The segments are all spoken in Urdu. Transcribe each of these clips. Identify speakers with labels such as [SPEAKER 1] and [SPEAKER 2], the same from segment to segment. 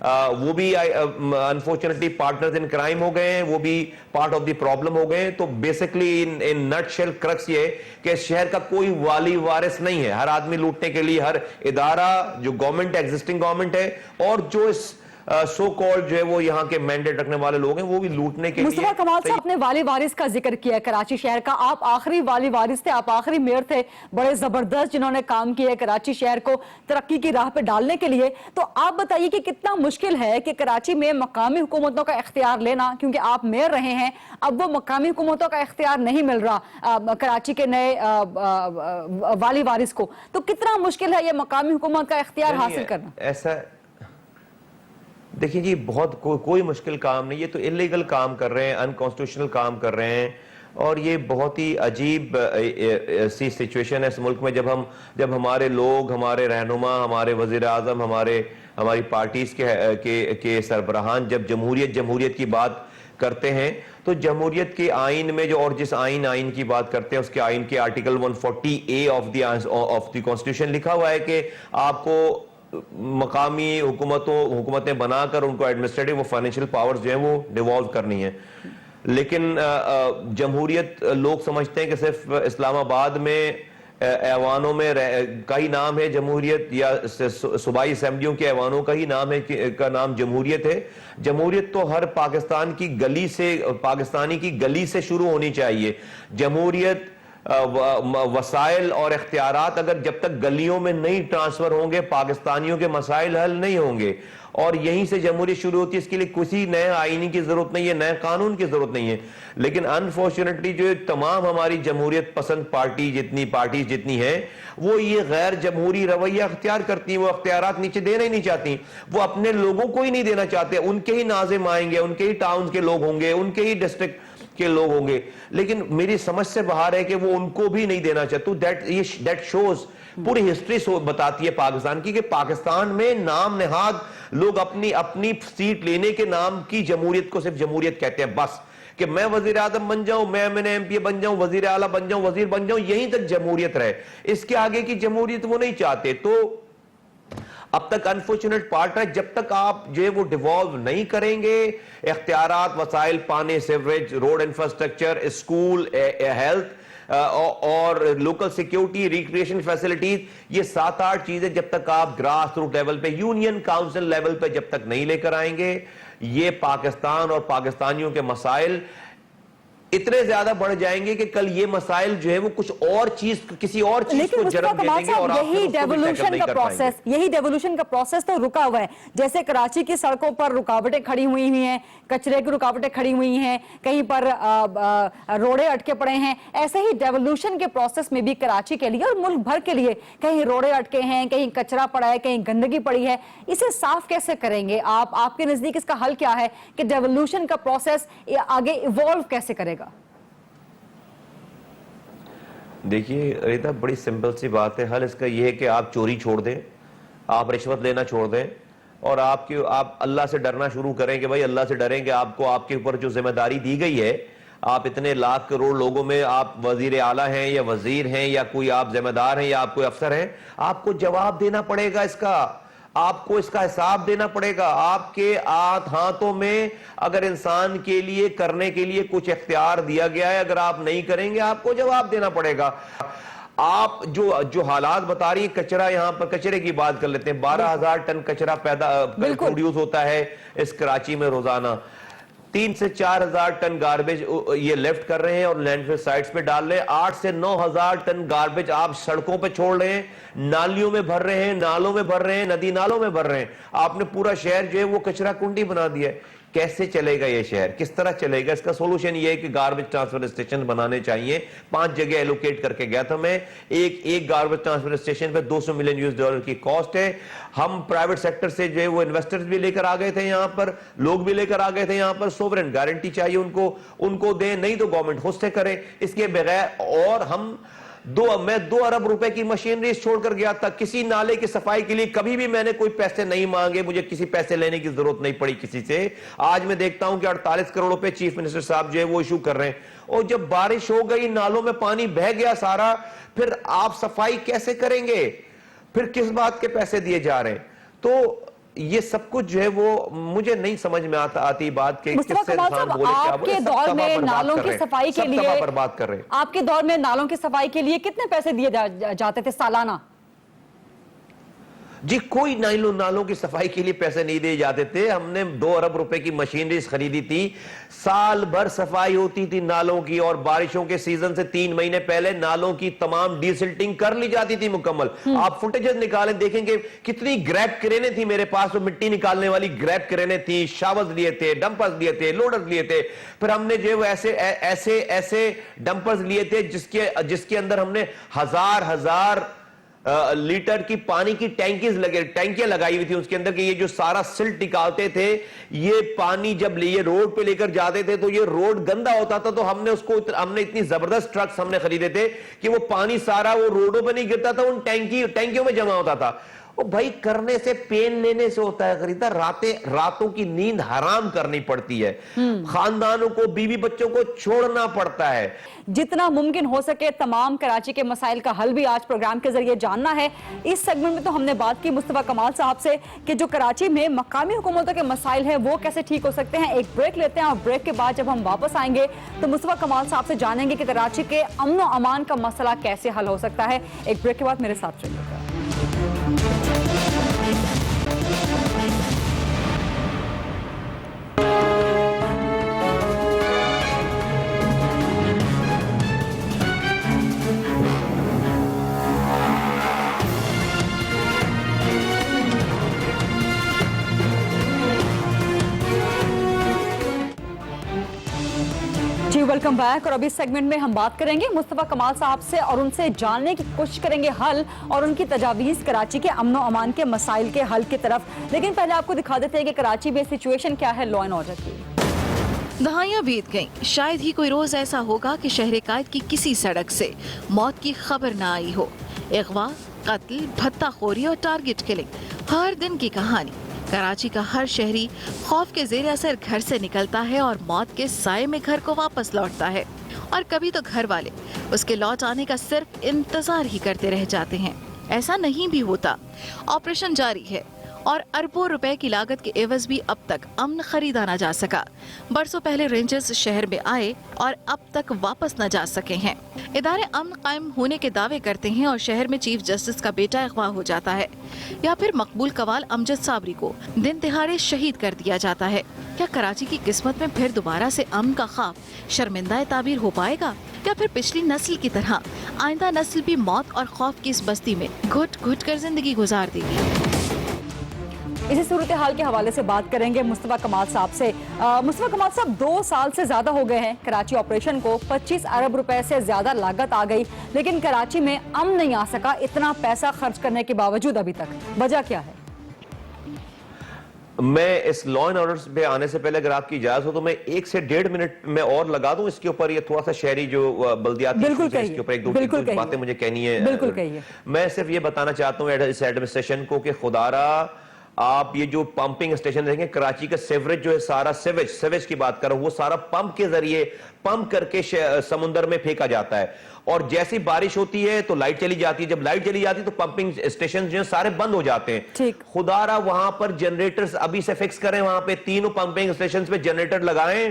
[SPEAKER 1] وہ بھی انفارچونیٹلی پارٹنرز ان کرائم ہو گئے ہیں, وہ بھی پارٹ آف دی پرابلم ہو گئے ہیں. تو بیسکلی ان نٹ شیل کرکس یہ ہے کہ اس شہر کا کوئی والی وارث نہیں ہے. ہر آدمی لوٹنے کے لیے, ہر ادارہ جو گورنمنٹ ایگزسٹنگ گورنمنٹ ہے اور جو اس سو کالڈ جو ہے وہ یہاں کے مینڈیٹ رکھنے والے لوگ ہیں, وہ بھی لوٹنے کے لیے.
[SPEAKER 2] مصطفیٰ کمال صاحب, اپنے والی وارث کا ذکر کیا کراچی شہر کا. آپ آخری والی وارث تھے, آپ آخری میئر تھے, بڑے زبردست جنہوں نے کام کیا ہے کراچی شہر کو ترقی کی راہ پہ ڈالنے کے لیے. تو آپ بتائیے کہ کتنا مشکل ہے کہ کراچی میں مقامی حکومتوں کا اختیار لینا, کیونکہ آپ میئر رہے ہیں, اب وہ مقامی حکومتوں کا اختیار نہیں مل رہا کراچی کے نئے والی وارث کو. تو کتنا مشکل ہے یہ مقامی حکومت کا اختیار حاصل کرنا؟
[SPEAKER 1] ایسا دیکھیں جی, بہت کوئی مشکل کام نہیں. یہ تو انلیگل کام کر رہے ہیں, انکانسٹیٹیوشنل کام کر رہے ہیں, اور یہ بہت ہی عجیب سی سچویشن ہے اس ملک میں جب ہمارے لوگ, ہمارے رہنما, ہمارے وزیر اعظم, ہماری پارٹیز کے سربراہان جب جمہوریت کی بات کرتے ہیں تو جمہوریت کے آئین میں جو, اور جس آئین کی بات کرتے ہیں, اس کے آئین کے article 140A of the constitution لکھا ہوا ہے کہ آپ کو مقامی حکومتیں بنا کر ان کو ایڈمنسٹریٹو و فائنینشیل پاورز جو ہیں وہ ڈیوالو کرنی ہیں. لیکن جمہوریت لوگ سمجھتے ہیں کہ صرف اسلام آباد میں ایوانوں میں کا ہی نام ہے جمہوریت, یا صوبائی اسمبلیوں کے ایوانوں کا ہی نام جمہوریت ہے. جمہوریت تو ہر پاکستانی کی گلی سے شروع ہونی چاہیے. جمہوریت وسائل اور اختیارات اگر جب تک گلیوں میں نہیں ٹرانسفر ہوں گے, پاکستانیوں کے مسائل حل نہیں ہوں گے. اور یہیں سے جمہوریت شروع ہوتی ہے. اس کے لیے کسی نئے آئینی کی ضرورت نہیں ہے, نئے قانون کی ضرورت نہیں ہے. لیکن انفارچونیٹلی جو تمام ہماری جمہوریت پسند پارٹیز جتنی ہیں, وہ یہ غیر جمہوری رویہ اختیار کرتی ہیں. وہ اختیارات نیچے دینا ہی نہیں چاہتی, وہ اپنے لوگوں کو ہی نہیں دینا چاہتے. ان کے ہی ناظم آئیں گے, ان کے ہی ٹاؤنز کے لوگ ہوں گے, ان کے ہی ڈسٹرکٹ کے لوگ ہوں گے, لیکن میری سمجھ سے باہر ہے کہ وہ ان کو بھی نہیں دینا چاہتے. دیٹ شوز, پوری ہسٹری بتاتی ہے پاکستان کی, کہ پاکستان میں نام نہاد لوگ اپنی سیٹ لینے کے نام کی جمہوریت کو صرف جمہوریت کہتے ہیں بس. کہ میں وزیر اعظم بن جاؤں, میں MP بن جاؤں, وزیر اعلیٰ بن جاؤں, وزیر بن جاؤں, یہیں تک جمہوریت رہے. اس کے آگے کی جمہوریت وہ نہیں چاہتے. تو اب تک انفارچونیٹ پارٹ ہے, جب تک آپ جو ہے وہ ڈیوالو نہیں کریں گے, اختیارات, وسائل, پانی, sewerage, road infrastructure, school, health اور لوکل سیکیورٹی, ریکریشن فیسلٹیز, یہ 7-8 چیزیں جب تک آپ گراس روٹ لیول پہ, یونین کاؤنسل لیول پہ جب تک نہیں لے کر آئیں گے, یہ پاکستان اور پاکستانیوں کے مسائل اتنے زیادہ بڑھ جائیں گے کہ کل یہ مسائل جو ہے وہ کسی اور چیز کو جنم دے دیں گے. اور
[SPEAKER 2] یہی ڈیولوشن کا پروسیس تو رکا ہوا ہے. جیسے کراچی کی سڑکوں پر رکاوٹیں کھڑی ہوئی ہیں, کچرے کی رکاوٹیں کھڑی ہوئی ہیں, کہیں پر روڑے اٹکے پڑے ہیں, ایسے ہی ڈیولوشن کے پروسیس میں بھی کراچی کے لیے اور ملک بھر کے لیے کہیں روڑے اٹکے ہیں, کہیں کچرا پڑا ہے, کہیں گندگی پڑی ہے. اسے صاف کیسے کریں گے آپ کے نزدیک؟ اس کا حل کیا ہے کہ ڈیولوشن کا پروسیس آگے ایوالو کیسے کرے گا؟
[SPEAKER 1] دیکھیے ریتا, بڑی سمپل سی بات ہے. حل اس کا یہ ہے کہ آپ چوری چھوڑ دیں, آپ رشوت لینا چھوڑ دیں, اور آپ اللہ سے ڈرنا شروع کریں کہ بھائی اللہ سے ڈریں کہ آپ کو آپ کے اوپر جو ذمہ داری دی گئی ہے, آپ اتنے لاکھ کروڑ لوگوں میں آپ وزیر اعلیٰ ہیں یا وزیر ہیں یا کوئی آپ ذمہ دار ہیں یا آپ کوئی افسر ہیں, آپ کو جواب دینا پڑے گا. آپ کو اس کا حساب دینا پڑے گا. آپ کے ہاتھوں میں اگر انسان کے لیے کرنے کے لیے کچھ اختیار دیا گیا ہے, اگر آپ نہیں کریں گے آپ کو جواب دینا پڑے گا. آپ جو حالات بتا رہی ہیں, کچرا, یہاں پر کچرے کی بات کر لیتے ہیں, 12,000 ٹن کچرا پروڈیوس ہوتا ہے اس کراچی میں روزانہ. 3 سے 4,000 ٹن گاربیج یہ لیفٹ کر رہے ہیں اور لینڈ فل سائٹس پہ ڈال رہے ہیں. 8 سے 9,000 ٹن گاربیج آپ سڑکوں پہ چھوڑ رہے ہیں, نالیوں میں بھر رہے ہیں, نالوں میں بھر رہے ہیں, ندی نالوں میں بھر رہے ہیں. آپ نے پورا شہر جو ہے وہ کچرا کنڈی بنا دیا ہے. کیسے چلے گا یہ شہر, کس طرح چلے گا؟ اس کا سولوشن یہ ہے کہ گاربیج ٹرانسفر اسٹیشن بنانے چاہیے. 5 جگہ ایلوکیٹ کر کے گیا تھا میں. ایک گاربیج ٹرانسفر اسٹیشن پہ $200 ملین کی کاسٹ ہے. ہم پرائیویٹ سیکٹر سے جو ہے وہ انویسٹرز بھی لے کر آ گئے تھے, یہاں پر لوگ بھی لے کر آ گئے تھے. یہاں پر سوورن گارنٹی چاہیے ان کو دیں, نہیں تو گورنمنٹ خود سے کرے. اس کے بغیر, اور میں 2 ارب روپے کی مشینری چھوڑ کر گیا تھا. کسی نالے کی صفائی کے لیے کبھی بھی میں نے کوئی پیسے نہیں مانگے, مجھے کسی پیسے لینے کی ضرورت نہیں پڑی کسی سے. آج میں دیکھتا ہوں کہ 48 کروڑ روپے چیف منسٹر صاحب جو ہے وہ ایشو کر رہے ہیں. اور جب بارش ہو گئی, نالوں میں پانی بہہ گیا سارا, پھر آپ صفائی کیسے کریں گے؟ پھر کس بات کے پیسے دیے جا رہے ہیں؟ تو یہ سب کچھ جو ہے وہ مجھے نہیں سمجھ میں آتی بات کہ کس سے انسان بولے کیا بولے.
[SPEAKER 2] آپ کے دور میں نالوں کی صفائی کے لیے
[SPEAKER 1] برباد کر رہے ہیں.
[SPEAKER 2] آپ کے دور میں نالوں کی صفائی کے لیے کتنے پیسے دیے جاتے تھے سالانہ؟
[SPEAKER 1] جی کوئی نالوں کی صفائی کے لیے پیسے نہیں دیے جاتے تھے. ہم نے 2 ارب روپے کی مشینریز خریدی تھی, سال بھر صفائی ہوتی تھی نالوں کی, اور بارشوں کے سیزن سے 3 مہینے پہلے نالوں کی تمام ڈیسلٹنگ کر لی جاتی تھی مکمل. آپ فوٹیجز نکالیں دیکھیں گے کتنی گریب کرینے تھی میرے پاس, وہ مٹی نکالنے والی گریب کرینے تھی, شاورز لیے تھے, ڈمپرز لیے تھے, لوڈرز لیے تھے. پھر ہم نے جو ایسے ڈمپرز لیے تھے جس کے اندر ہم نے ہزار لیٹر کی پانی کی ٹینکیاں لگائی ہوئی تھی اس کے اندر, کہ یہ جو سارا سلٹ نکالتے تھے, یہ پانی جب یہ روڈ پہ لے کر جاتے تھے تو یہ روڈ گندا ہوتا تھا, تو ہم نے اتنی زبردست ٹرکس ہم نے خریدے تھے کہ وہ پانی سارا وہ روڈوں پہ نہیں گرتا تھا, ان ٹینکیوں میں جمع ہوتا تھا. وہ بھائی کرنے سے پین لینے سے ہوتا ہے خریدا, راتوں کی نیند حرام کرنی پڑتی ہے, خاندانوں کو بیوی بچوں کو چھوڑنا پڑتا ہے.
[SPEAKER 2] جتنا ممکن ہو سکے تمام کراچی کے مسائل کا حل بھی آج پروگرام کے ذریعے جاننا ہے. اس سیگمنٹ میں تو ہم نے بات کی مصطفیٰ کمال صاحب سے کہ جو کراچی میں مقامی حکومتوں کے مسائل ہیں وہ کیسے ٹھیک ہو سکتے ہیں. ایک بریک لیتے ہیں اور بریک کے بعد جب ہم واپس آئیں گے تو مصطفیٰ کمال صاحب سے جانیں گے کہ کراچی کے امن و امان کا مسئلہ کیسے حل ہو سکتا ہے. ایک بریک کے بعد میرے ساتھ رہیے گا. جی ویلکم بیک. اور ابھی سیگمنٹ میں ہم بات کریں گے مصطفیٰ کمال صاحب سے اور ان سے جاننے کی کوشش کریں گے حل اور ان کی تجاویز کراچی کے امن و امان کے مسائل کے حل کی طرف. لیکن پہلے آپ کو دکھا دیتے ہیں کہ کراچی میں سچویشن کیا ہے لا اینڈ آرڈر کی.
[SPEAKER 3] دہائیاں بیت گئیں, شاید ہی کوئی روز ایسا ہوگا کہ شہر قائد کی کسی سڑک سے موت کی خبر نہ آئی ہو. اغوا, قتل, بھتہ خوری اور ٹارگٹ کلنگ ہر دن کی کہانی. کراچی کا ہر شہری خوف کے زیر اثر گھر سے نکلتا ہے اور موت کے سائے میں گھر کو واپس لوٹتا ہے, اور کبھی تو گھر والے اس کے لوٹ آنے کا صرف انتظار ہی کرتے رہ جاتے ہیں. ایسا نہیں بھی ہوتا. آپریشن جاری ہے اور اربوں روپے کی لاگت کے عوض بھی اب تک امن خریدا نہ جا سکا. برسوں پہلے رینجرز شہر میں آئے اور اب تک واپس نہ جا سکے ہیں. ادارے امن قائم ہونے کے دعوے کرتے ہیں اور شہر میں چیف جسٹس کا بیٹا اغوا ہو جاتا ہے, یا پھر مقبول قوال امجد صابری کو دن دہاڑے شہید کر دیا جاتا ہے. کیا کراچی کی قسمت میں پھر دوبارہ سے امن کا خواب شرمندہ تعبیر ہو پائے گا, یا پھر پچھلی نسل کی طرح آئندہ نسل بھی موت اور خوف کی اس بستی میں گھٹ گھٹ کر زندگی گزار دے گی؟
[SPEAKER 2] اسی صورتحال کے حوالے سے بات کریں گے مصطفیٰ کمال صاحب سے. مصطفیٰ کمال صاحب 2 سال سے زیادہ ہو گئے ہیں کراچی آپریشن کو, 25 ارب روپے سے زیادہ لاگت آ گئی, لیکن کراچی میں امن نہیں آ سکا اتنا پیسہ خرچ کرنے کے باوجود ابھی تک. وجہ کیا ہے؟
[SPEAKER 1] میں اس لا اینڈ آرڈر پہ آنے سے پہلے اگر آپ کی اجازت ہو تو میں 1 سے 1.5 منٹ میں اور لگا دوں اس کے اوپر. یہ تھوڑا سا شہری جو بلدیاتی اس کے اوپر 1-2 باتیں مجھے کہنی ہے.
[SPEAKER 2] بالکل کہیے.
[SPEAKER 1] میں صرف یہ بتانا چاہتا ہوں اس ایڈمنسٹریشن کو کہ خدا را آپ یہ جو پمپنگ اسٹیشن دیکھیں, کراچی کا سیوریج جو ہے سارا سیویج کی بات کر رہا ہوں, وہ سارا پمپ کے ذریعے پمپ کر کے سمندر میں پھینکا جاتا ہے. اور جیسی بارش ہوتی ہے تو لائٹ چلی جاتی ہے, جب لائٹ چلی جاتی ہے تو پمپنگ اسٹیشن جو ہیں سارے بند ہو جاتے ہیں. خدا را وہاں پر جنریٹرز ابھی سے فکس کریں, وہاں پہ 3 پمپنگ اسٹیشنز پہ جنریٹر لگائیں,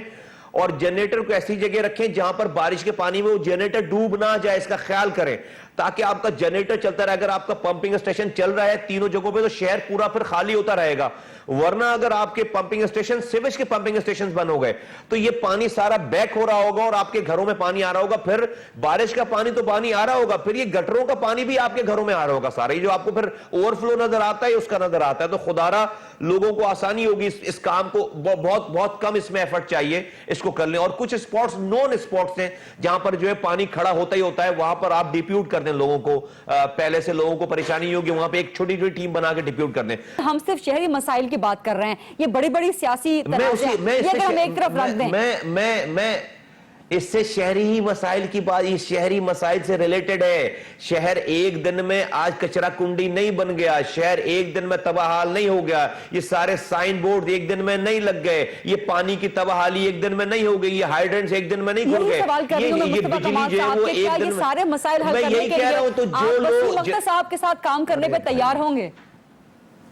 [SPEAKER 1] اور جنریٹر کو ایسی جگہ رکھیں جہاں پر بارش کے پانی میں وہ جنریٹر ڈوب نہ جائے, اس کا خیال کریں تاکہ آپ کا جنریٹر چلتا رہے. اگر آپ کا پمپنگ اسٹیشن چل رہا ہے 3 جگہوں پہ تو شہر پورا پھر خالی ہوتا رہے گا. ورنہ اگر آپ کے پمپنگ اسٹیشن سیویج کے پمپنگ اسٹیشن بند ہو گئے تو یہ پانی سارا بیک ہو رہا ہوگا اور آپ کے گھروں میں پانی آ رہا ہوگا. پھر بارش کا پانی تو پانی آ رہا ہوگا, پھر یہ گٹروں کا پانی بھی آپ کے گھروں میں آ رہا ہوگا سارا. یہ جو آپ کو پھر اوور فلو نظر آتا ہے اس کا نظر آتا ہے. تو خدا را لوگوں کو آسانی ہوگی اس کام کو, بہت کم اس میں ایفرٹ چاہیے اس کو کر لیں. اور کچھ اسپاٹس نون اسپاٹس ہیں جہاں پر جو ہے پانی کھڑا ہوتا ہی ہوتا ہے, وہاں پر آپ ڈیپیوٹ کر دیں لوگوں کو. پہلے سے لوگوں کو پریشانی ہوگی, وہاں پہ ایک چھوٹی چھوٹی ٹیم بنا کے ڈیپیوٹ کر دیں.
[SPEAKER 2] ہم صرف شہری مسائل کی بات کر رہے ہیں, یہ بڑی بڑی سیاسی تنازع یہ اگر ہم ایک طرف رکھ دیں.
[SPEAKER 1] میں اس سے شہری ہی مسائل کی بات, یہ شہری مسائل سے ریلیٹڈ ہے. شہر ایک دن میں آج کچرا کنڈی نہیں بن گیا, شہر ایک دن میں تباہال نہیں ہو گیا, یہ سارے سائن بورڈ ایک دن میں نہیں لگ گئے, یہ پانی کی تباہالی ایک دن میں نہیں ہو گئی, یہ ہائیڈرنٹس ایک دن میں نہیں کھل گئے, یہ بجلی جو ہے وہ ایک دن میں.
[SPEAKER 2] سارے مسائل حل کرنے کے لیے آپ وسیم اختر صاحب کے ساتھ کام کرنے پہ تیار ہوں گے؟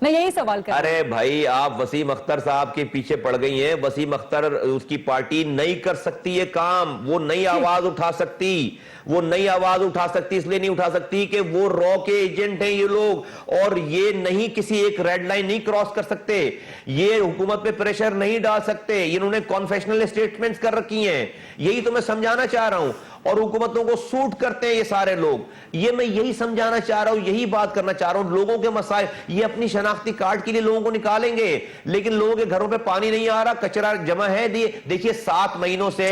[SPEAKER 2] میں یہی سوال کر رہا ہوں۔
[SPEAKER 1] ارے بھائی آپ وسیم اختر صاحب کے پیچھے پڑ گئی ہیں. وسیم اختر اس کی پارٹی نہیں کر سکتی یہ کام, وہ نئی آواز اٹھا سکتی, وہ نئی آواز اٹھا سکتی, اس لیے نہیں اٹھا سکتی کہ وہ رو کے ایجنٹ ہیں یہ لوگ, اور یہ نہیں کسی ایک ریڈ لائن نہیں کراس کر سکتے, یہ حکومت پہ پریشر نہیں ڈال سکتے, انہوں نے کانفیشنل اسٹیٹمنٹس کر رکھی ہیں. یہی تو میں سمجھانا چاہ رہا ہوں, اور حکومتوں کو سوٹ کرتے ہیں یہ سارے لوگ. یہ میں یہی سمجھانا چاہ رہا ہوں, یہی بات کرنا چاہ رہا ہوں. لوگوں کے مسائل یہ اپنی شناختی کارڈ کے لیے لوگوں کو نکالیں گے, لیکن لوگوں کے گھروں پہ پانی نہیں آ رہا, کچرا جمع ہے. دیکھیے 7 مہینوں سے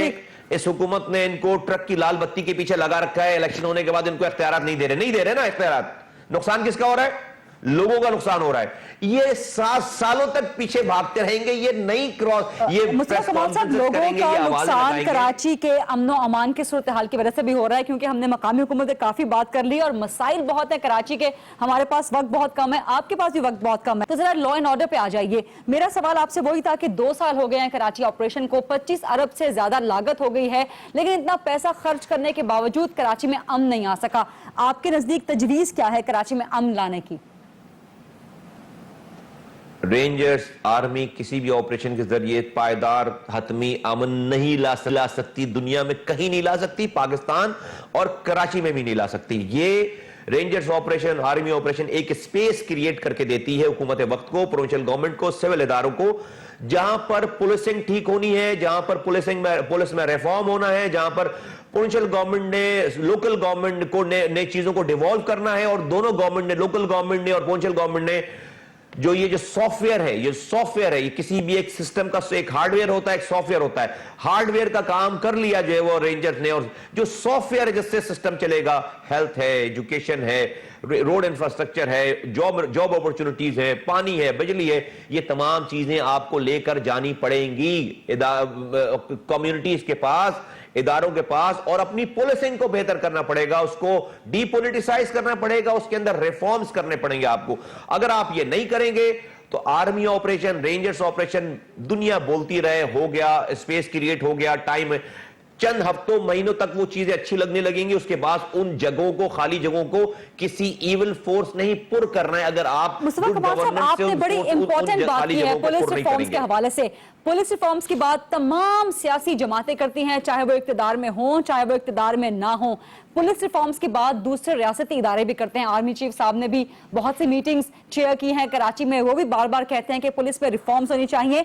[SPEAKER 1] اس حکومت نے ان کو ٹرک کی لال بتی کے پیچھے لگا رکھا ہے. الیکشن ہونے کے بعد ان کو اختیارات نہیں دے رہے نا اختیارات. نقصان کس کا ہو رہا ہے؟ لوگوں کا نقصان ہو رہا ہے. یہ 7 سالوں تک پیچھے بھاگتے رہیں گے, یہ نہیں کراس, یہ
[SPEAKER 2] مصطفیٰ کمال صاحب, لوگوں کا نقصان کراچی کے امن و امان کی صورتحال کی وجہ سے بھی ہو رہا ہے, کیونکہ ہم نے مقامی حکومت سے کافی بات کر لی اور مسائل بہت ہیں کراچی کے, ہمارے پاس وقت بہت کم ہے, آپ کے پاس بھی وقت بہت کم ہے. تو ذرا لا اینڈ آرڈر پہ آ جائیے. میرا سوال آپ سے وہی تھا کہ 2 سال ہو گئے ہیں کراچی آپریشن کو, 25 ارب سے زیادہ لاگت ہو گئی ہے, لیکن اتنا پیسہ خرچ کرنے کے باوجود کراچی میں امن نہیں آ سکا. آپ کے نزدیک تجویز کیا ہے کراچی میں امن لانے کی؟
[SPEAKER 1] رینجرز آرمی کسی بھی آپریشن کے ذریعے پائیدار حتمی امن نہیں لا سکتی, دنیا میں کہیں نہیں لا سکتی, پاکستان اور کراچی میں بھی نہیں لا سکتی. یہ رینجرز آپریشن, آرمی آپریشن ایک سپیس کریٹ کر کے دیتی ہے حکومت وقت کو, پروونشل گورنمنٹ کو, سول اداروں کو, جہاں پر پولیسنگ ٹھیک ہونی ہے, جہاں پر پولیس میں ریفارم ہونا ہے, جہاں پر پروونشل گورنمنٹ نے لوکل گورنمنٹ کو نئے چیزوں کو ڈیوالو کرنا ہے, اور دونوں گورنمنٹ نے, لوکل گورنمنٹ نے اور پروونشل گورنمنٹ نے, جو یہ جو سافٹ ویئر ہے, یہ کسی بھی ایک سسٹم کا ایک ہارڈ ویئر ہوتا ہے, ایک سافٹ ویئر ہوتا ہے, ہارڈ ویئر کا کام کر لیا جو ہے وہ رینجرز نے, اور جو سافٹ ویئر ہے جس سے سسٹم چلے گا, ہیلتھ ہے, ایجوکیشن ہے, روڈ انفراسٹرکچر ہے, جاب اپورچونٹیز ہے, پانی ہے, بجلی ہے, یہ تمام چیزیں آپ کو لے کر جانی پڑیں گی کمیونٹیز کے پاس, اداروں کے پاس, اور اپنی پولیسنگ کو بہتر کرنا پڑے گا, اس کو ڈی پولیٹیسائز کرنا پڑے گا, اس کے اندر ریفارمز کرنے پڑیں گے آپ کو. اگر آپ یہ نہیں کریں گے تو آرمی آپریشن, رینجرز آپریشن, دنیا بولتی رہے ہو گیا, اسپیس کریٹ ہو گیا, ٹائم چند ہفتوں مہینوں تک وہ چیزیں اچھی لگنے لگیں گی, اس کے بعد ان جگہوں کو, خالی جگہوں کو کسی ایول فورس نہیں پر کرنا ہے. اگر آپ
[SPEAKER 2] مصطفیٰ کمال صاحب, آپ نے بڑی امپورٹنٹ بات کی ہے پولیس ریفارمز کے حوالے سے. پولیس ریفارمز کی بات تمام سیاسی جماعتیں کرتی ہیں, چاہے وہ اقتدار میں ہوں چاہے وہ اقتدار میں نہ ہوں. پولیس ریفارمز کی بات دوسرے ریاستی ادارے بھی کرتے ہیں. آرمی چیف صاحب نے بھی بہت سی میٹنگز چیئر کی ہیں کراچی میں, وہ بھی بار بار کہتے ہیں کہ پولیس میں ریفارمز ہونی چاہیے.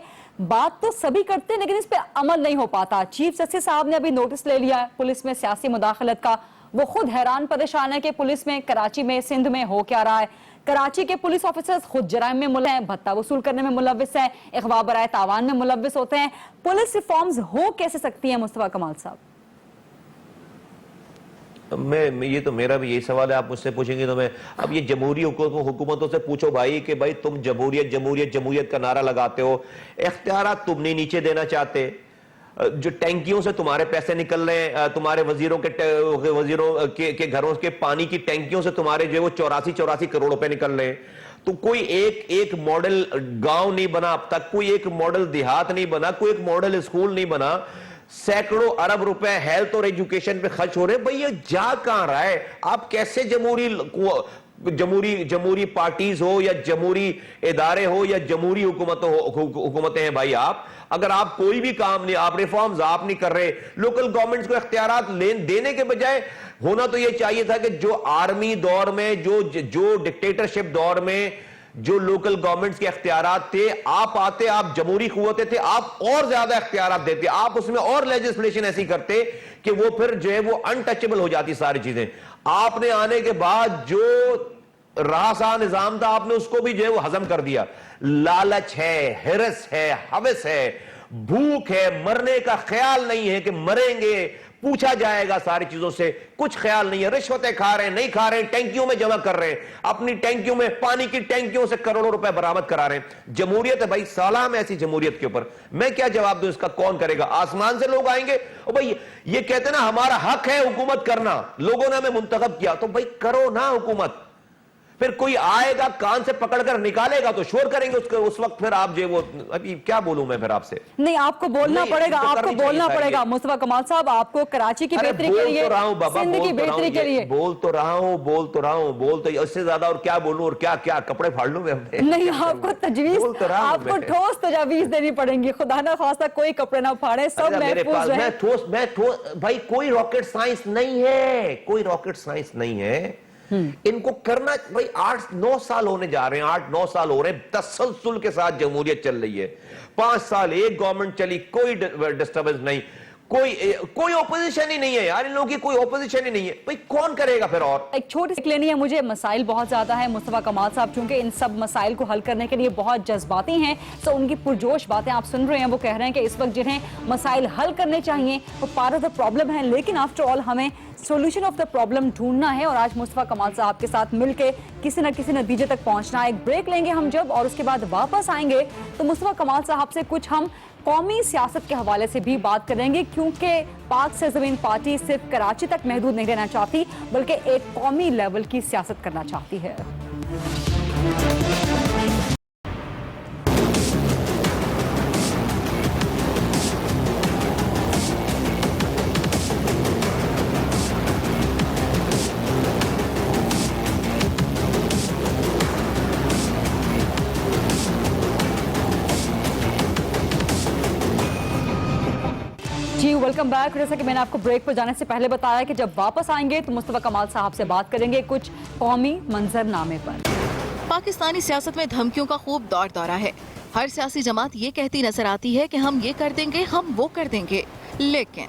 [SPEAKER 2] بات تو سبھی کرتے ہیں لیکن اس پہ عمل نہیں ہو پاتا. چیف جسٹس صاحب نے ابھی نوٹس لے لیا ہے پولیس میں سیاسی مداخلت کا, وہ خود حیران پریشان ہے کہ پولیس میں کراچی میں, سندھ میں ہو کیا رہا ہے. کراچی کے پولیس آفیسرز خود جرائم میں ملوث ہیں, بھتہ وصول کرنے میں ملوث ہیں, اغوا برائے تاوان میں ملوث ہوتے ہیں. پولیس ریفارمز ہو کیسے سکتی ہیں مصطفیٰ کمال صاحب؟
[SPEAKER 1] یہ تو میرا بھی یہی سوال ہے, آپ مجھ سے پوچھیں گے تو میں, اب یہ جمہوری حکومتوں سے پوچھو بھائی کہ بھائی تم جمہوریت کا نعرہ لگاتے ہو, اختیارات تم نہیں نیچے دینا چاہتے, جو ٹینکیوں سے تمہارے پیسے نکل رہے ہیں, تمہارے وزیروں کے گھروں کے پانی کی ٹینکیوں سے تمہارے جو وہ 84 کروڑ روپے نکل رہے ہیں. تو کوئی ایک ماڈل گاؤں نہیں بنا اب تک, کوئی ایک ماڈل دیہات نہیں بنا, کوئی ایک ماڈل اسکول نہیں بنا, سینکڑوں ارب روپے ہیلتھ اور ایجوکیشن پہ خرچ ہو رہے ہیں. بھئی یہ جا کہاں رہا ہے؟ آپ کیسے جمہوری پارٹیز ہو یا جمہوری ادارے ہو یا جمہوری حکومتیں ہیں بھائی آپ, اگر آپ کوئی بھی کام نہیں, آپ ریفارمز آپ نہیں کر رہے, لوکل گورنمنٹس کو اختیارات دینے کے بجائے ہونا تو یہ چاہیے تھا کہ جو آرمی دور میں, جو ڈکٹیٹرشپ دور میں جو لوکل گورنمنٹس کے اختیارات تھے, آپ آتے, آپ جمہوری قوتیں تھے, آپ اور زیادہ اختیارات دیتے, آپ اس میں اور لیجسلیشن ایسی کرتے کہ وہ پھر جو ہے وہ انٹچبل ہو جاتی ساری چیزیں. آپ نے آنے کے بعد جو رہا نظام تھا, آپ نے اس کو بھی جو ہے وہ ہضم کر دیا. لالچ ہے, ہرس ہے, ہوس ہے, بھوک ہے, مرنے کا خیال نہیں ہے کہ مریں گے, پوچھا جائے گا ساری چیزوں سے, کچھ خیال نہیں ہے. رشوتیں کھا رہے ہیں, نہیں کھا رہے ہیں, ٹینکیوں میں جمع کر رہے ہیں, اپنی ٹینکیوں میں, پانی کی ٹینکیوں سے کروڑوں روپے برآمد کرا رہے ہیں. جمہوریت ہے بھائی, سلام ہے ایسی جمہوریت کے اوپر. میں کیا جواب دوں اس کا, کون کرے گا؟ آسمان سے لوگ آئیں گے, اور بھائی یہ کہتے ہیں نا ہمارا حق ہے حکومت کرنا, لوگوں نے ہمیں منتخب کیا, تو بھائی کرو نا حکومت. پھر کوئی آئے گا کان سے پکڑ کر نکالے گا تو شور کریں گے اس وقت پھر آپ جو وہ ابھی کیا بولوں میں پھر آپ سے.
[SPEAKER 2] نہیں آپ کو بولنا پڑے گا, آپ کو بولنا پڑے گا مصطفیٰ کمال صاحب, آپ کو کراچی کی بہتری کے لیے, سندھ کی بہتری کے لیے.
[SPEAKER 1] بول تو رہا ہوں اس سے زیادہ اور کیا بولوں, اور کیا کپڑے پھاڑ لوں میں اپنے.
[SPEAKER 2] نہیں, آپ کو تجویز, آپ کو ٹھوس تجاویز دینی پڑیں گی, خدا نہ خواستہ کوئی کپڑے نہ پھاڑے, سب محفوظ رہے.
[SPEAKER 1] بھائی کوئی راکٹ سائنس نہیں ہے, ان کو کرنا. بھائی 8-9 سال ہونے جا رہے ہیں, 8-9 سال ہو رہے ہیں تسلسل کے ساتھ جمہوریت چل رہی ہے. 5 سال ایک گورنمنٹ چلی, کوئی ڈسٹربنس نہیں, کوئی اپوزیشن ہی نہیں ہے یار, ان لوگوں کی کوئی اپوزیشن ہی نہیں ہے. بھئی کون کرے گا پھر؟ اور
[SPEAKER 2] ایک چھوٹی سی لینی ہے مجھے, مسائل بہت زیادہ ہیں. مصطفیٰ کمال صاحب چونکہ ان سب مسائل کو حل کرنے کے لیے بہت جذباتی ہیں, تو ان کی پرجوش باتیں آپ سن رہے ہیں. وہ کہہ رہے ہیں کہ اس وقت جنہیں مسائل حل کرنے چاہیے وہ پارٹ آف دا پرابلم ہے, لیکن آفٹر آل ہمیں سولوشن آف دا پرابلم ڈھونڈنا ہے, اور آج مصطفیٰ کمال صاحب کے ساتھ مل کے کسی نہ کسی نتیجے تک پہنچنا ہے. ایک بریک لیں گے ہم جب, اور اس کے بعد واپس آئیں گے تو مصطفیٰ کمال صاحب سے کچھ ہم قومی سیاست کے حوالے سے بھی بات کریں گے, کیونکہ پاک سرزمین پارٹی صرف کراچی تک محدود نہیں رہنا چاہتی بلکہ ایک قومی لیول کی سیاست کرنا چاہتی ہے. Welcome back. جیسا کہ میں نے آپ کو بریک پر جانے سے پہلے بتایا کہ جب واپس آئیں گے تو مصطفیٰ کمال صاحب سے بات کریں گے کچھ قومی منظر نامے پر.
[SPEAKER 3] پاکستانی سیاست میں دھمکیوں کا خوب دور دورہ ہے. ہر سیاسی جماعت یہ کہتی نظر آتی ہے کہ ہم یہ کر دیں گے, ہم وہ کر دیں گے, لیکن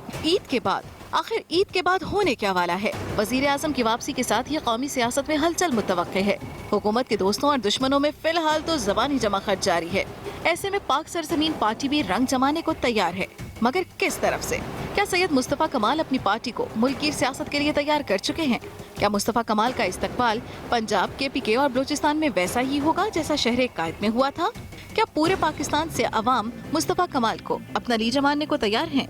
[SPEAKER 3] آخر عید کے بعد ہونے کیا والا ہے؟ وزیر اعظم کی واپسی کے ساتھ یہ قومی سیاست میں ہلچل متوقع ہے. حکومت کے دوستوں اور دشمنوں میں فی الحال تو زبانی جمع خرچ جاری ہے. ایسے میں پاک سرزمین پارٹی بھی رنگ جمانے کو تیار ہے, مگر کس طرف سے؟ کیا سید مصطفیٰ کمال اپنی پارٹی کو ملک کی سیاست کے لیے تیار کر چکے ہیں؟ کیا مصطفیٰ کمال کا استقبال پنجاب, KPK اور بلوچستان میں ویسا ہی ہوگا جیسا شہر قائد میں ہوا تھا؟ کیا پورے پاکستان سے عوام مصطفیٰ کمال کو اپنا لیڈر ماننے کو تیار ہیں؟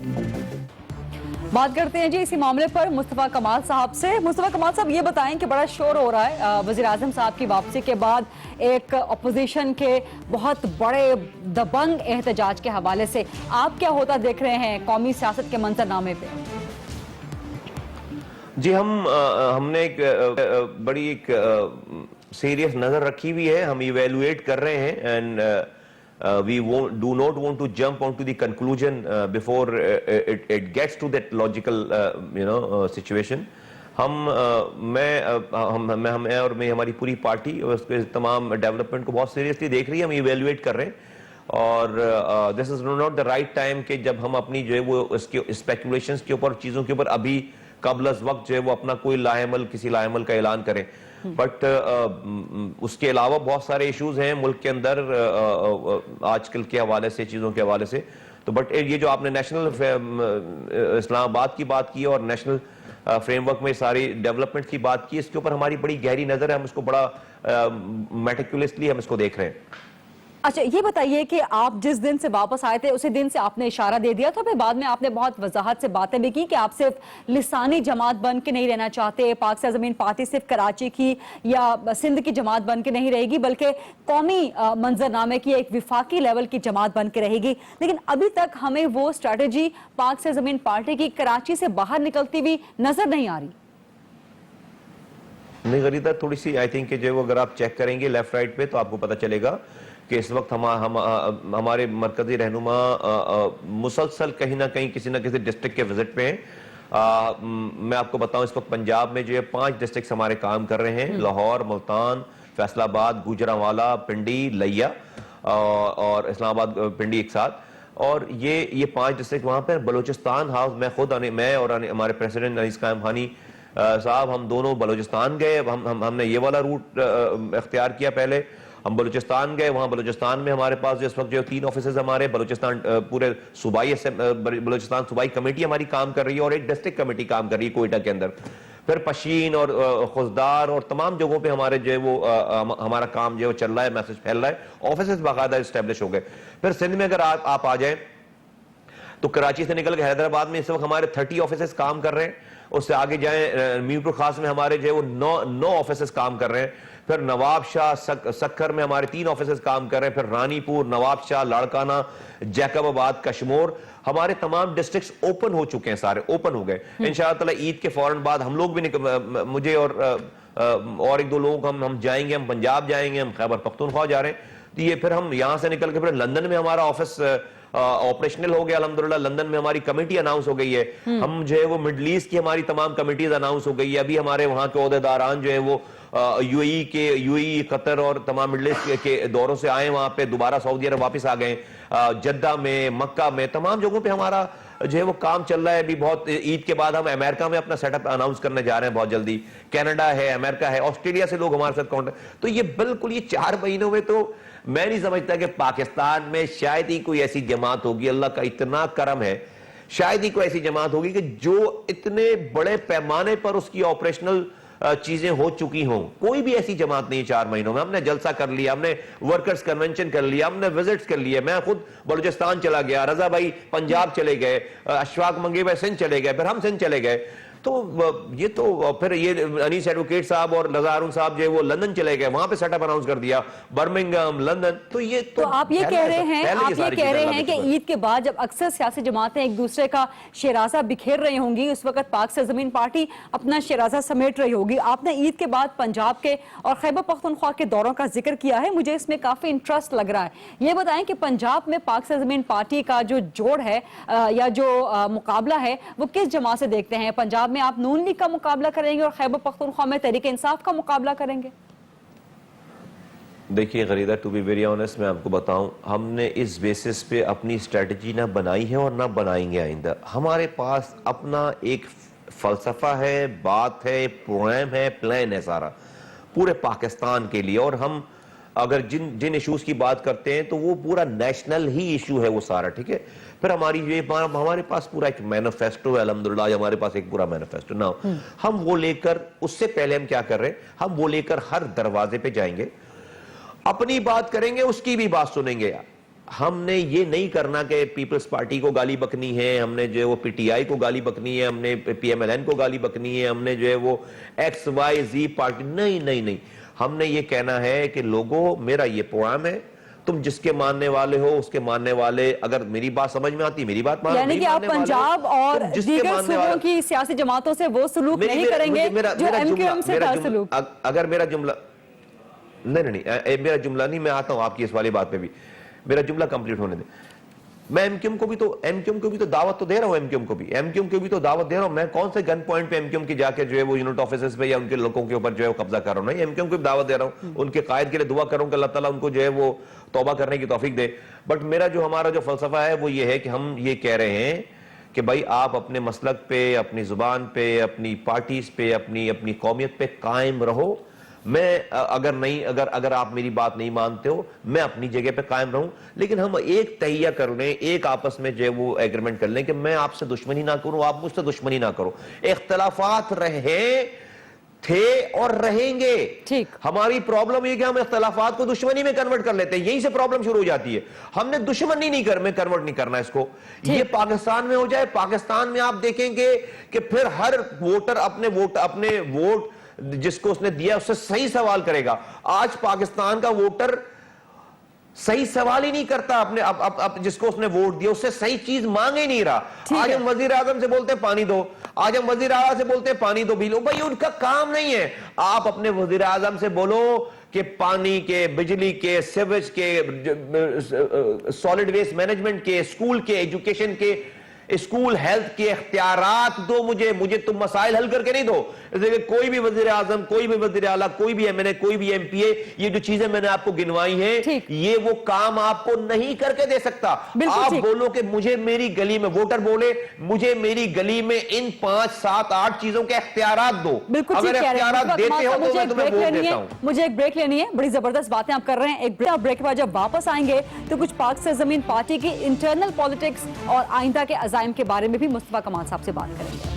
[SPEAKER 2] بات کرتے ہیں جی اسی معاملے پر مصطفیٰ کمال صاحب سے. مصطفیٰ کمال صاحب یہ بتائیں کہ بڑا شور ہو رہا ہے وزیر اعظم صاحب کی واپسی کے بعد ایک اپوزیشن کے بہت بڑے دبنگ احتجاج کے حوالے سے, آپ کیا ہوتا دیکھ رہے ہیں قومی سیاست کے منظر نامے پہ؟
[SPEAKER 1] جی ہم نے ایک بڑی سیریس نظر رکھی ہوئی ہے, ہم ایویلویٹ کر رہے ہیں, and we do not want to jump onto the conclusion before it gets to that logical situation. میں اور ہماری پوری پارٹی اس کے تمام ڈیولپمنٹ کو بہت سیریسلی دیکھ رہی ہے, ہم ایویلویٹ کر رہے ہیں, اور this is not the right time کہ جب ہم اپنی جو ہے وہ اس کے اسپیکولیشنز کے اوپر, چیزوں کے اوپر ابھی قبل از وقت جو ہے وہ اپنا کوئی کسی لاحمل کا اعلان کریں. بٹ اس کے علاوہ بہت سارے ایشوز ہیں ملک کے اندر آج کل کے حوالے سے, چیزوں کے حوالے سے. تو بٹ یہ جو آپ نے نیشنل اسلام آباد کی بات کی اور نیشنل فریم ورک میں ساری ڈیولپمنٹ کی بات کی, اس کے اوپر ہماری بڑی گہری نظر ہے, ہم اس کو بڑا میٹیکولیسلی ہم اس کو دیکھ رہے ہیں.
[SPEAKER 2] اچھا یہ بتائیے کہ آپ جس دن سے واپس آئے تھے اسی دن سے آپ نے اشارہ دے دیا تھا, پھر بعد میں آپ نے بہت وضاحت سے باتیں بھی کی کہ آپ صرف لسانی جماعت بن کے نہیں رہنا چاہتے, پاک سرزمین پارٹی صرف کراچی کی یا سندھ کی جماعت بن کے نہیں رہے گی بلکہ قومی منظر نامے کی ایک وفاقی لیول کی جماعت بن کے رہے گی. لیکن ابھی تک ہمیں وہ اسٹریٹجی پاک سرزمین پارٹی کی کراچی سے باہر نکلتی ہوئی نظر نہیں آ رہی.
[SPEAKER 1] نہیں غریدہ, تھوڑی سی آئی تھنک کہ جو اگر آپ چیک کریں گے لیفٹ رائٹ پہ تو آپ کو پتہ چلے گا کہ اس وقت ہمارے مرکزی رہنما مسلسل کہیں نہ کہیں کسی نہ کسی ڈسٹرکٹ کے وزٹ پہ ہیں. میں آپ کو بتاؤں اس وقت پنجاب میں جو ہے 5 ڈسٹرکٹس ہمارے کام کر رہے ہیں, لاہور, ملتان, فیصل آباد, گوجرانوالا, پنڈی, لیا اور اسلام آباد, پنڈی ایک ساتھ. اور یہ 5 ڈسٹرکٹ وہاں پہ. بلوچستان ہاؤس میں اور ہمارے پریزیڈنٹ انیس قائم خانی صاحب ہم دونوں بلوچستان گئے. ہم نے یہ والا روٹ اختیار کیا, پہلے ہم بلوچستان گئے, وہاں بلوچستان میں ہمارے پاس اس وقت جو 3 آفیسز ہمارے بلوچستان پورے بلوچستان صوبائی کمیٹی ہماری کام کر رہی ہے اور ایک ڈسٹرکٹ کمیٹی کام کر رہی ہے کوئٹہ کے اندر. پھر پشین اور خزدار اور تمام جگہوں پہ ہمارے جو ہے وہ ہمارا کام جو ہے وہ چل رہا ہے, میسج پھیل رہا ہے, آفیسز باقاعدہ اسٹیبلش ہو گئے. پھر سندھ میں اگر آپ آ جائیں تو کراچی سے نکل کے حیدرآباد میں اس وقت ہمارے 30 آفیسز کام کر رہے ہیں, اس سے آگے جائیں میرپور خاص میں ہمارے جو ہے وہ 9 آفیسز کام کر رہے ہیں. پھر نواب شاہ سکھر میں ہمارے 3 آفیسز کام کر رہے ہیں. پھر رانی پور, نواب شاہ, لاڑکانہ, جیکب آباد, کشمور, ہمارے تمام ڈسٹرکٹس اوپن ہو چکے ہیں, سارے اوپن ہو گئے. انشاءاللہ تعالی عید کے فوراً بعد ہم لوگ بھی مجھے اور 1-2 لوگ ہم جائیں گے, ہم پنجاب جائیں گے, ہم خیبر پختونخوا جا رہے ہیں. تو یہ پھر ہم یہاں سے نکل کے پھر لندن میں ہمارا آفس آپریشنل ہو گیا الحمدللہ. لندن میں ہماری کمیٹی اناؤنس ہو گئی ہے. ہم جو ہے وہ مڈل ایسٹ کی ہماری تمام کمیٹیز اناؤنس ہو گئی ہے. ابھی ہمارے وہاں کے عہدیداران جو ہیں وہ یو اے قطر اور تمام مڈل ایسٹ کے دوروں سے آئے, وہاں پہ دوبارہ سعودی عرب واپس آ گئے. جدہ میں, مکہ میں, تمام جگہوں پہ ہمارا جو ہے وہ کام چل رہا ہے. ابھی بہت عید کے بعد ہم امریکہ میں اپنا سیٹ اپ اناؤنس کرنے جا رہے ہیں بہت جلدی. کینیڈا ہے, امریکہ ہے, آسٹریلیا سے لوگ ہمارے ساتھ کانٹیکٹ. تو یہ بالکل یہ 4 مہینوں میں تو میں نہیں سمجھتا کہ پاکستان میں شاید ہی کوئی ایسی جماعت ہوگی, اللہ کا اتنا کرم ہے, شاید ہی کوئی ایسی جماعت ہوگی کہ جو اتنے بڑے پیمانے پر اس کی آپریشنل چیزیں ہو چکی ہوں. کوئی بھی ایسی جماعت نہیں 4 مہینوں میں. ہم نے جلسہ کر لیا, ہم نے ورکرز کنونشن کر لیا, ہم نے وزٹس کر لیے. میں خود بلوچستان چلا گیا, رضا بھائی پنجاب چلے گئے, اشفاق منگی بھائی سندھ چلے گئے, پھر ہم سندھ چلے گئے. تو یہ تو پھر یہ انیس ایڈوکیٹ صاحب اور رضا ہارون صاحب جو ہے وہ لندن چلے گئے, وہاں پہ سیٹ اپ اناؤنس کر دیا, برمنگھم, لندن. تو یہ
[SPEAKER 2] تو آپ یہ کہہ رہے ہیں کہ عید کے بعد جب اکثر سیاسی جماعتیں ایک دوسرے کا شیرازہ بکھیر رہی ہوں گی, اس وقت پاک سرزمین پارٹی اپنا شیرازہ سمیٹ رہی ہوگی. آپ نے عید کے بعد پنجاب کے اور خیبر پختونخوا کے دوروں کا ذکر کیا ہے, مجھے اس میں کافی انٹرسٹ لگ رہا ہے. یہ بتائیں کہ پنجاب میں پاک سرزمین پارٹی کا جو جوڑ ہے یا جو مقابلہ ہے وہ کس جماعت سے دیکھتے ہیں؟ پنجاب میں آپ نون لیگ کا مقابلہ کریں گے اور خیبر پختونخوا میں تحریک انصاف کا مقابلہ کریں گے؟
[SPEAKER 1] دیکھیے Gharida, to be very honest میں آپ کو بتاؤں, ہم نے اس بیسس پہ اپنی اسٹریٹجی نہ بنائی ہے اور نہ بنائیں گے آئندہ. ہمارے پاس اپنا ایک فلسفہ ہے, بات ہے, پروگرام ہے, پلان ہے سارا پورے پاکستان کے لیے. اور ہم اگر جن ایشوز کی بات کرتے ہیں تو وہ پورا نیشنل ہی ایشو ہے وہ سارا, ٹھیک ہے. پھر ہمارے پاس پورا ایک مینیفیسٹو ہے الحمدللہ, ہمارے پاس ایک پورا مینیفیسٹو. نا ہم وہ لے کر, اس سے پہلے ہم کیا کر رہے ہیں, ہم وہ لے کر ہر دروازے پہ جائیں گے, اپنی بات کریں گے, اس کی بھی بات سنیں گے. ہم نے یہ نہیں کرنا کہ پیپلز پارٹی کو گالی بکنی ہے, ہم نے جو ہے وہ پی ٹی آئی کو گالی بکنی ہے, ہم نے پی ایم ایل این کو گالی بکنی ہے, ہم نے جو ہے وہ ایکس وائی زی پارٹی, نہیں. ہم نے یہ کہنا ہے کہ لوگوں میرا یہ پروگرام ہے, تم جس کے ماننے والے ہو اس کے ماننے والے, اگر میری بات سمجھ میں آتی میری بات مانو.
[SPEAKER 2] یعنی کہ آپ پنجاب اور دیگر صوبوں کی سیاسی جماعتوں سے وہ سلوک نہیں کریں گے جو ایم کیو ایم سے تھا سلوک.
[SPEAKER 1] اگر میرا جملہ نہیں میرا جملہ نہیں, میں آتا ہوں آپ کی اس والی بات پہ بھی, میرا جملہ کمپلیٹ ہونے دیں. میں ایم کیو ایم کو بھی تو دعوت تو دے رہا ہوں, ایم کیو ایم کو بھی تو دعوت دے رہا ہوں. میں کون سے گن پوائنٹ پہ ایم کیو ایم کی جا کے جو ہے وہ یونٹ آفیسز پہ یا ان کے لوگوں کے اوپر جو ہے وہ قبضہ کر رہا ہوں, نہیں, ایم کیو ایم کو بھی دعوت دے رہا ہوں. ان کے قائد کے لیے دعا کروں کہ اللہ تعالیٰ ان کو جو ہے وہ توبہ کرنے کی توفیق دے. بٹ ہمارا جو فلسفہ ہے وہ یہ ہے کہ ہم یہ کہہ رہے ہیں کہ بھائی آپ اپنے مسلک پہ, اپنی زبان پہ, اپنی پارٹیز پہ, اپنی قومیت پہ قائم رہو. میں اگر آپ میری بات نہیں مانتے ہو, میں اپنی جگہ پہ قائم رہوں, لیکن ہم ایک تہیہ کر لیں, ایک آپس میں جو ہے وہ ایگریمنٹ کر لیں کہ میں آپ سے دشمنی نہ کروں, آپ مجھ سے دشمنی نہ کرو. اختلافات رہیں, تھے اور رہیں گے.
[SPEAKER 2] ٹھیک,
[SPEAKER 1] ہماری پرابلم یہ کہ ہم اختلافات کو دشمنی میں کنورٹ کر لیتے ہیں, یہیں سے پرابلم شروع ہو جاتی ہے. ہم نے دشمنی نہیں کنورٹ نہیں کرنا اس کو. یہ پاکستان میں ہو جائے, پاکستان میں آپ دیکھیں گے کہ پھر ہر ووٹر اپنے ووٹ جس کو اس نے دیا اس سے صحیح سوال کرے گا. آج پاکستان کا ووٹر صحیح سوال ہی نہیں کرتا, اپنے جس کو اس نے ووٹ دیا اس سے صحیح چیز مانگ ہی نہیں رہا. آج ہم وزیر اعظم سے بولتے ہیں پانی دو, آج ہم وزیر اعلیٰ سے بولتے ہیں پانی دو بھی لو. بھائی ان کا کام نہیں ہے. آپ اپنے وزیر اعظم سے بولو کہ پانی کے, بجلی کے, سیویج کے, سالڈ ویسٹ مینجمنٹ کے, اسکول کے, ایجوکیشن کے, اسکول ہیلتھ کے اختیارات دو مجھے تم مسائل حل کر کے نہیں دو. کوئی بھی وزیر اعظم, کوئی بھی وزیر اعلیٰ, کوئی بھی ایم این اے, کوئی بھی ایم پی اے, یہ جو چیزیں میں نے آپ کو گنوائی ہیں یہ وہ کام آپ کو نہیں کر کے دے سکتا. آپ بولو کہ مجھے میری گلی میں, ووٹر بولے مجھے میری گلی میں ان 5, 7, 8 چیزوں کے اختیارات دو. اگر اختیارات دیتے ہو تو میں تمہیں ووٹ دیتا ہوں.
[SPEAKER 2] مجھے ایک بریک لینی ہے, بڑی زبردست باتیں آپ کر رہے ہیں. ایک بریک کے بعد جب واپس آئیں گے تو کچھ پاک سرزمین پارٹی کی انٹرنل پالیٹکس اور آئندہ کے عزائم کے بارے میں بھی مصطفیٰ کمال صاحب سے بات کریں گے.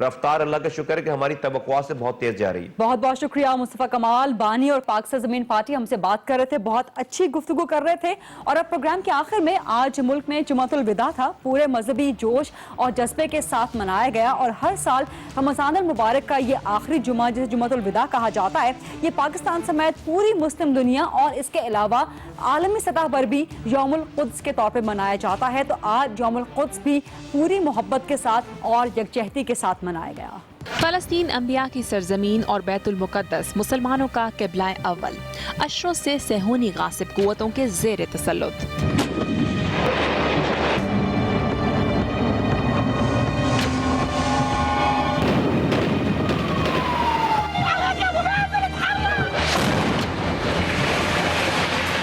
[SPEAKER 1] رفتار اللہ کا شکر ہے کہ ہماری توقعات سے بہت تیز جا رہی ہے۔
[SPEAKER 2] بہت بہت شکریہ مصطفیٰ کمال، بانی اور پاک سرزمین پارٹی ہم سے بات کر رہے تھے، بہت اچھی گفتگو کر رہے تھے۔ اور اب پروگرام کے آخر میں آج ملک میں جمعۃ الوداع تھا، پورے مذہبی جوش اور جذبے کے ساتھ منایا گیا، اور ہر سال رمضان المبارک کا یہ آخری جمعہ جسے جمعۃ الوداع کہا جاتا ہے، یہ پاکستان سمیت پوری مسلم دنیا اور اس کے علاوہ عالمی سطح پر بھی یوم القدس کے طور پہ منایا جاتا ہے۔ تو آج یوم القدس بھی پوری محبت کے ساتھ اور یکجہتی کے ساتھ منایا گیا۔
[SPEAKER 4] فلسطین انبیاء کی سرزمین اور بیت المقدس مسلمانوں کا قبلہ اول، اشروں سے صہیونی غاصب قوتوں کے زیر تسلط۔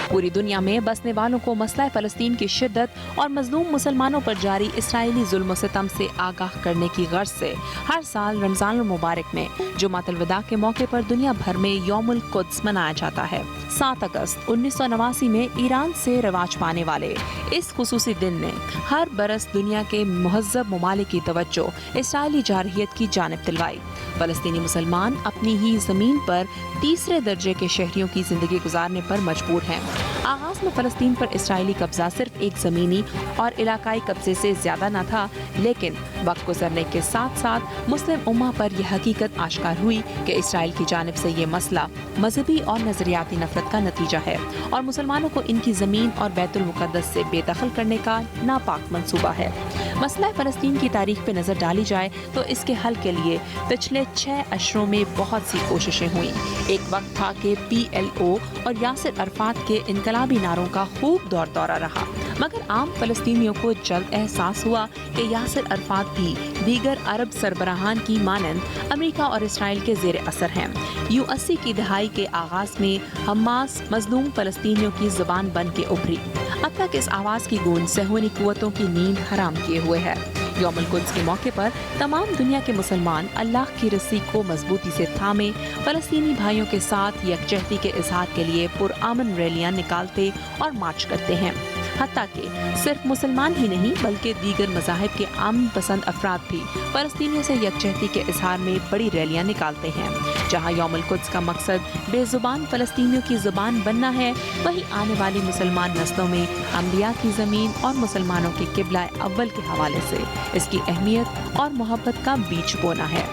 [SPEAKER 4] پوری دنیا میں بسنے والوں کو مسئلہ فلسطین کی شدت اور مظلوم مسلمانوں پر جاری اسرائیلی ظلم و ستم سے آگاہ کرنے کی غرض سے ہر سال رمضان المبارک میں جمعۃ الوداع کے موقع پر دنیا بھر میں یوم القدس منایا جاتا ہے۔ 7 اگست 1989 میں ایران سے رواج پانے والے اس خصوصی دن نے ہر برس دنیا کے مہذب ممالک کی توجہ اسرائیلی جارحیت کی جانب دلوائی۔ فلسطینی مسلمان اپنی ہی زمین پر تیسرے درجے کے شہریوں کی زندگی گزارنے پر مجبور ہیں۔ آغاز میں فلسطین پر اسرائیلی قبضہ صرف ایک زمینی اور علاقائی قبضے سے زیادہ نہ تھا، لیکن وقت گزرنے کے ساتھ ساتھ مسلم امہ پر یہ حقیقت آشکار ہوئی کہ اسرائیل کی جانب سے یہ مسئلہ مذہبی اور نظریاتی نفرت کا نتیجہ ہے اور مسلمانوں کو ان کی زمین اور بیت المقدس سے بے دخل کرنے کا ناپاک منصوبہ ہے۔ مسئلہ فلسطین کی تاریخ پہ نظر ڈالی جائے تو اس کے حل کے لیے پچھلے 6 اشروں میں بہت سی کوششیں ہوئیں۔ ایک وقت تھا کہ PLO اور یاسر عرفات کے انقلابی نعروں کا خوب دور دورہ رہا، مگر عام فلسطینیوں کو جلد احساس ہوا کہ یاسر عرفات بھی دیگر عرب سربراہان کی مانند امریکہ اور اسرائیل کے زیر اثر ہیں۔ 80 کی دہائی کے آغاز میں حماس مظلوم فلسطینیوں کی زبان بن کے ابھری، اب تک اس آواز کی گونج صہیونی قوتوں کی نیند حرام کیے ہوئے ہے۔ یوم القدس کے موقع پر تمام دنیا کے مسلمان اللہ کی رسی کو مضبوطی سے تھامے فلسطینی بھائیوں کے ساتھ یکجہتی کے اظہار کے لیے پرامن ریلیاں نکالتے اور مارچ کرتے ہیں۔ حتیٰ کہ صرف مسلمان ہی نہیں بلکہ دیگر مذاہب کے امن پسند افراد بھی فلسطینیوں سے یکجہتی کے اظہار میں بڑی ریلیاں نکالتے ہیں۔ جہاں یوم القدس کا مقصد بے زبان فلسطینیوں کی زبان بننا ہے، وہیں آنے والی مسلمان نسلوں میں انبیاء کی زمین اور مسلمانوں کے قبلہ اول کے حوالے سے اس کی اہمیت اور محبت کا بیج بونا ہے۔